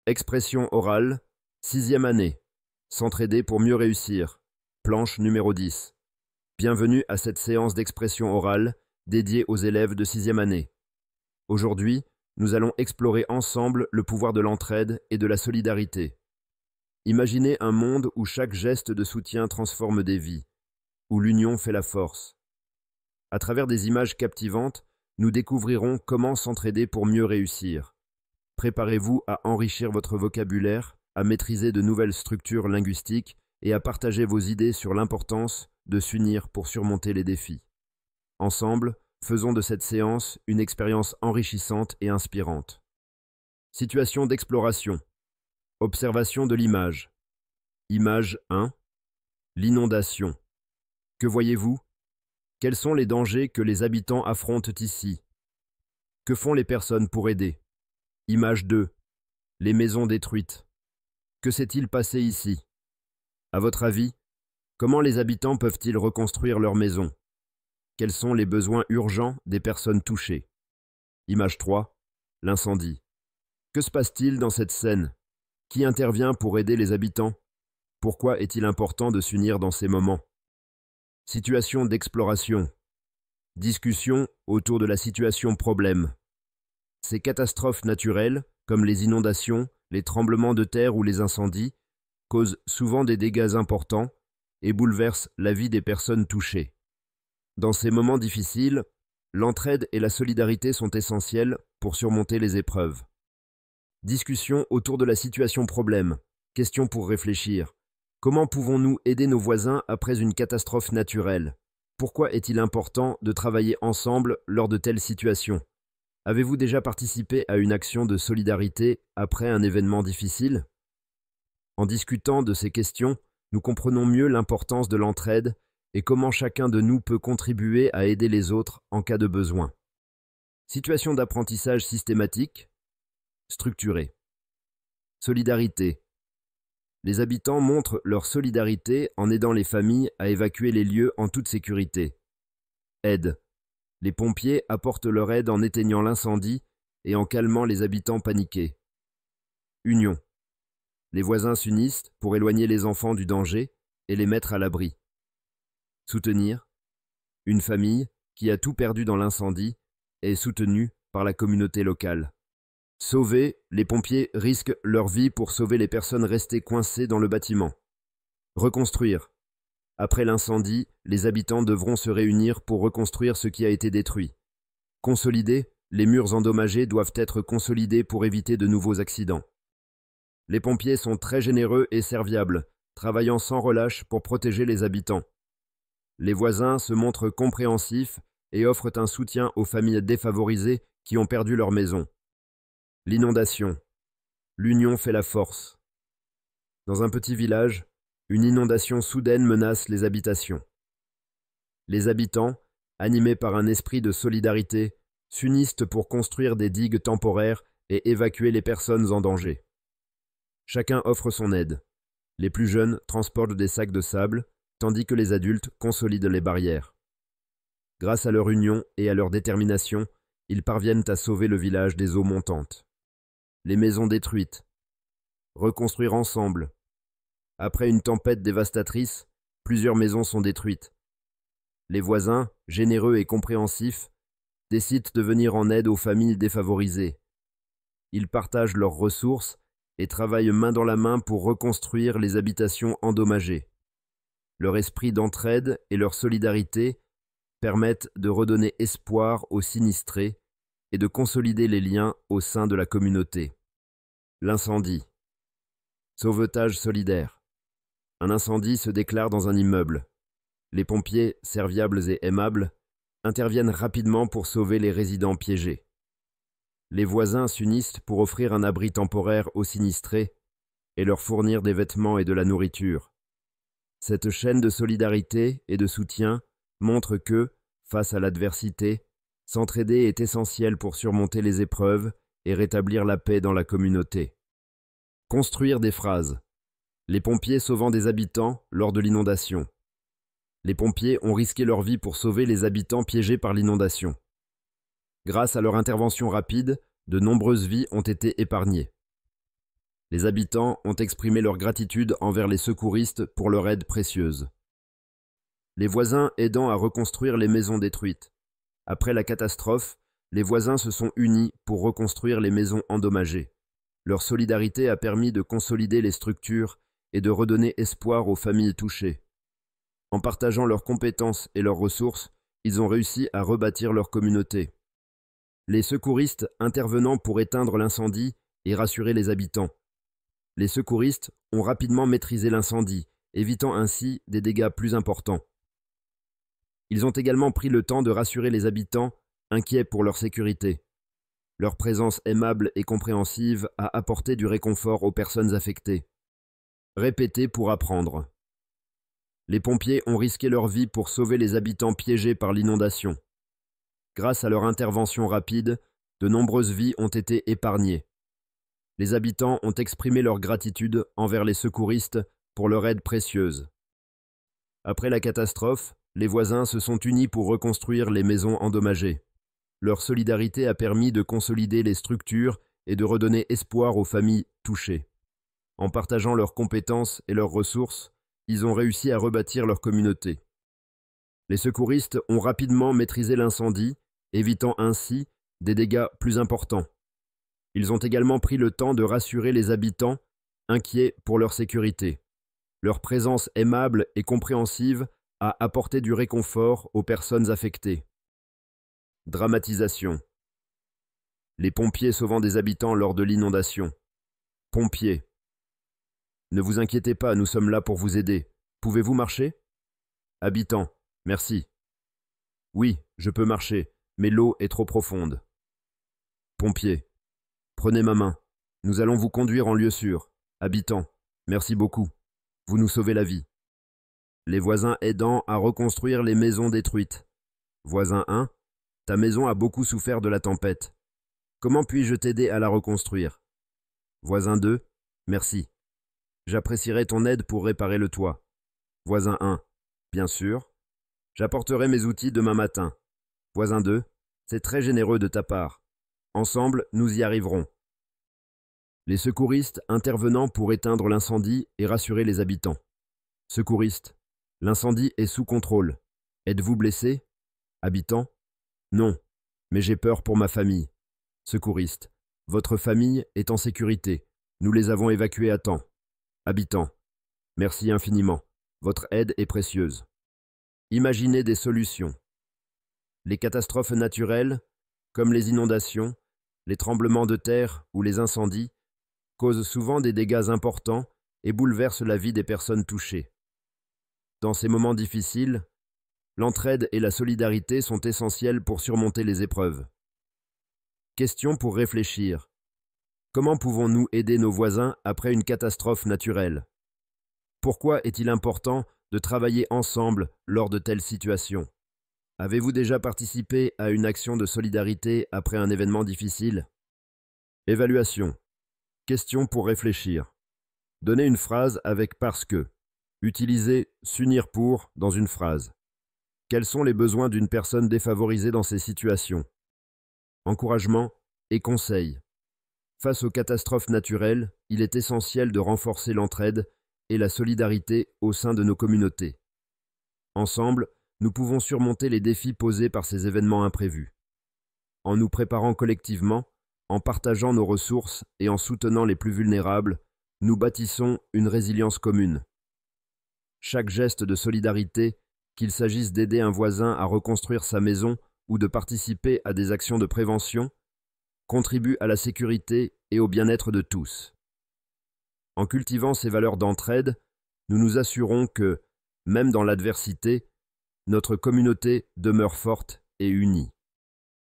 Expression orale, 6e année. S'entraider pour mieux réussir. Planche numéro 10. Bienvenue à cette séance d'expression orale dédiée aux élèves de 6e année. Aujourd'hui, nous allons explorer ensemble le pouvoir de l'entraide et de la solidarité. Imaginez un monde où chaque geste de soutien transforme des vies, où l'union fait la force. À travers des images captivantes, nous découvrirons comment s'entraider pour mieux réussir. Préparez-vous à enrichir votre vocabulaire, à maîtriser de nouvelles structures linguistiques et à partager vos idées sur l'importance de s'unir pour surmonter les défis. Ensemble, faisons de cette séance une expérience enrichissante et inspirante. Situation d'exploration. Observation de l'image. Image 1. L'inondation. Que voyez-vous? Quels sont les dangers que les habitants affrontent ici? Que font les personnes pour aider? Image 2. Les maisons détruites. Que s'est-il passé ici? À votre avis, comment les habitants peuvent-ils reconstruire leurs maisons? Quels sont les besoins urgents des personnes touchées? Image 3. L'incendie. Que se passe-t-il dans cette scène? Qui intervient pour aider les habitants? Pourquoi est-il important de s'unir dans ces moments? Situation d'exploration. Discussion autour de la situation problème. Ces catastrophes naturelles, comme les inondations, les tremblements de terre ou les incendies, causent souvent des dégâts importants et bouleversent la vie des personnes touchées. Dans ces moments difficiles, l'entraide et la solidarité sont essentielles pour surmonter les épreuves. Discussion autour de la situation problème. Question pour réfléchir. Comment pouvons-nous aider nos voisins après une catastrophe naturelle? Pourquoi est-il important de travailler ensemble lors de telles situations? Avez-vous déjà participé à une action de solidarité après un événement difficile? En discutant de ces questions, nous comprenons mieux l'importance de l'entraide et comment chacun de nous peut contribuer à aider les autres en cas de besoin. Situation d'apprentissage systématique, structurée. Solidarité. Les habitants montrent leur solidarité en aidant les familles à évacuer les lieux en toute sécurité. Aide. Les pompiers apportent leur aide en éteignant l'incendie et en calmant les habitants paniqués. Union. Les voisins s'unissent pour éloigner les enfants du danger et les mettre à l'abri. Soutenir. Une famille qui a tout perdu dans l'incendie est soutenue par la communauté locale. Sauver, les pompiers risquent leur vie pour sauver les personnes restées coincées dans le bâtiment. Reconstruire. Après l'incendie, les habitants devront se réunir pour reconstruire ce qui a été détruit. Consolider, les murs endommagés doivent être consolidés pour éviter de nouveaux accidents. Les pompiers sont très généreux et serviables, travaillant sans relâche pour protéger les habitants. Les voisins se montrent compréhensifs et offrent un soutien aux familles défavorisées qui ont perdu leur maison. L'inondation. L'union fait la force. Dans un petit village, une inondation soudaine menace les habitations. Les habitants, animés par un esprit de solidarité, s'unissent pour construire des digues temporaires et évacuer les personnes en danger. Chacun offre son aide. Les plus jeunes transportent des sacs de sable, tandis que les adultes consolident les barrières. Grâce à leur union et à leur détermination, ils parviennent à sauver le village des eaux montantes. Les maisons détruites. Reconstruire ensemble. Après une tempête dévastatrice, plusieurs maisons sont détruites. Les voisins, généreux et compréhensifs, décident de venir en aide aux familles défavorisées. Ils partagent leurs ressources et travaillent main dans la main pour reconstruire les habitations endommagées. Leur esprit d'entraide et leur solidarité permettent de redonner espoir aux sinistrés et de consolider les liens au sein de la communauté. L'incendie. Sauvetage solidaire. Un incendie se déclare dans un immeuble. Les pompiers, serviables et aimables, interviennent rapidement pour sauver les résidents piégés. Les voisins s'unissent pour offrir un abri temporaire aux sinistrés et leur fournir des vêtements et de la nourriture. Cette chaîne de solidarité et de soutien montre que, face à l'adversité, s'entraider est essentiel pour surmonter les épreuves et rétablir la paix dans la communauté. Construire des phrases. Les pompiers sauvant des habitants lors de l'inondation. Les pompiers ont risqué leur vie pour sauver les habitants piégés par l'inondation. Grâce à leur intervention rapide, de nombreuses vies ont été épargnées. Les habitants ont exprimé leur gratitude envers les secouristes pour leur aide précieuse. Les voisins aidant à reconstruire les maisons détruites. Après la catastrophe, les voisins se sont unis pour reconstruire les maisons endommagées. Leur solidarité a permis de consolider les structures et de redonner espoir aux familles touchées. En partageant leurs compétences et leurs ressources, ils ont réussi à rebâtir leur communauté. Les secouristes intervenant pour éteindre l'incendie et rassurer les habitants. Les secouristes ont rapidement maîtrisé l'incendie, évitant ainsi des dégâts plus importants. Ils ont également pris le temps de rassurer les habitants, inquiets pour leur sécurité. Leur présence aimable et compréhensive a apporté du réconfort aux personnes affectées. Répéter pour apprendre. Les pompiers ont risqué leur vie pour sauver les habitants piégés par l'inondation. Grâce à leur intervention rapide, de nombreuses vies ont été épargnées. Les habitants ont exprimé leur gratitude envers les secouristes pour leur aide précieuse. Après la catastrophe, les voisins se sont unis pour reconstruire les maisons endommagées. Leur solidarité a permis de consolider les structures et de redonner espoir aux familles touchées. En partageant leurs compétences et leurs ressources, ils ont réussi à rebâtir leur communauté. Les secouristes ont rapidement maîtrisé l'incendie, évitant ainsi des dégâts plus importants. Ils ont également pris le temps de rassurer les habitants, inquiets pour leur sécurité. Leur présence aimable et compréhensive a apporté du réconfort aux personnes affectées. Dramatisation. Les pompiers sauvant des habitants lors de l'inondation. Pompiers. Ne vous inquiétez pas, nous sommes là pour vous aider. Pouvez-vous marcher? Habitants. Merci. Oui, je peux marcher, mais l'eau est trop profonde. Pompiers. Prenez ma main. Nous allons vous conduire en lieu sûr. Habitants. Merci beaucoup. Vous nous sauvez la vie. Les voisins aidant à reconstruire les maisons détruites. Voisin 1. Ta maison a beaucoup souffert de la tempête. Comment puis-je t'aider à la reconstruire? Voisin 2. Merci. J'apprécierais ton aide pour réparer le toit. Voisin 1. Bien sûr. J'apporterai mes outils demain matin. Voisin 2. C'est très généreux de ta part. Ensemble, nous y arriverons. Les secouristes intervenant pour éteindre l'incendie et rassurer les habitants. Secouristes. L'incendie est sous contrôle. Êtes-vous blessé? Habitants. Non, mais j'ai peur pour ma famille. Secouriste. Votre famille est en sécurité. Nous les avons évacués à temps. Habitants. Merci infiniment. Votre aide est précieuse. Imaginez des solutions. Les catastrophes naturelles, comme les inondations, les tremblements de terre ou les incendies, causent souvent des dégâts importants et bouleversent la vie des personnes touchées. Dans ces moments difficiles, l'entraide et la solidarité sont essentielles pour surmonter les épreuves. Question pour réfléchir. Comment pouvons-nous aider nos voisins après une catastrophe naturelle? Pourquoi est-il important de travailler ensemble lors de telles situations? Avez-vous déjà participé à une action de solidarité après un événement difficile? Évaluation. Question pour réfléchir. Donnez une phrase avec « parce que ». Utilisez « s'unir pour » dans une phrase. Quels sont les besoins d'une personne défavorisée dans ces situations? Encouragement et conseils. Face aux catastrophes naturelles, il est essentiel de renforcer l'entraide et la solidarité au sein de nos communautés. Ensemble, nous pouvons surmonter les défis posés par ces événements imprévus. En nous préparant collectivement, en partageant nos ressources et en soutenant les plus vulnérables, nous bâtissons une résilience commune. Chaque geste de solidarité, qu'il s'agisse d'aider un voisin à reconstruire sa maison ou de participer à des actions de prévention, contribue à la sécurité et au bien-être de tous. En cultivant ces valeurs d'entraide, nous nous assurons que, même dans l'adversité, notre communauté demeure forte et unie.